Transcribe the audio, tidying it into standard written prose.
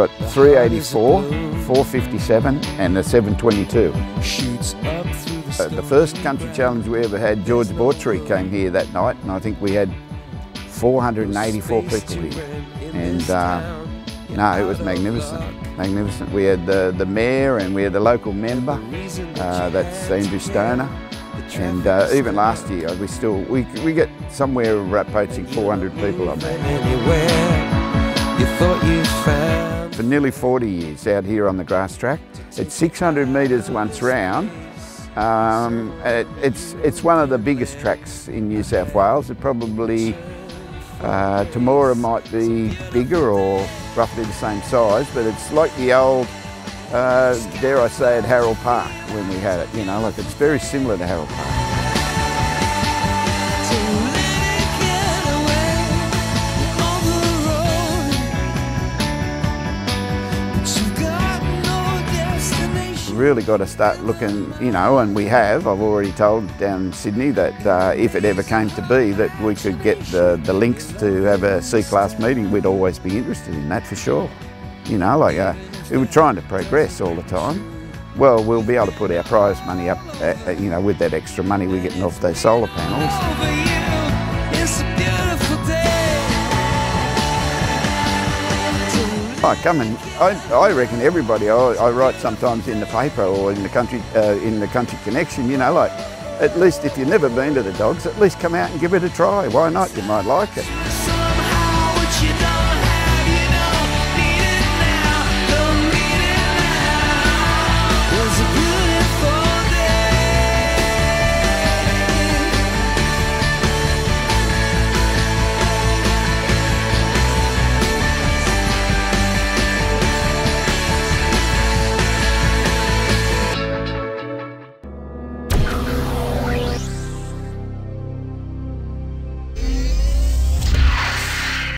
got 384, 457 and a 722. The first country challenge we ever had, George Bortree came here that night, and I think we had 484 people here. And no, it was magnificent, magnificent. We had the mayor and we had the local member, that's Andrew Stoner. And even last year, we get somewhere approaching 400 people on that. For nearly 40 years out here on the grass track. It's 600 metres once round. It's one of the biggest tracks in New South Wales. It probably, Temora might be bigger or roughly the same size, but it's like the old, dare I say it, Harold Park when we had it, you know, like it's very similar to Harold Park. Really got to start looking, you know, and we have. I've already told down in Sydney that if it ever came to be that we could get the links to have a C-class meeting, we'd always be interested in that for sure. You know, like we were trying to progress all the time. Well, we'll be able to put our prize money up, you know, with that extra money we're getting off those solar panels. I come and I reckon everybody. I write sometimes in the paper or in the Country Connection. You know, like at least if you've never been to the dogs, at least come out and give it a try. Why not? You might like it.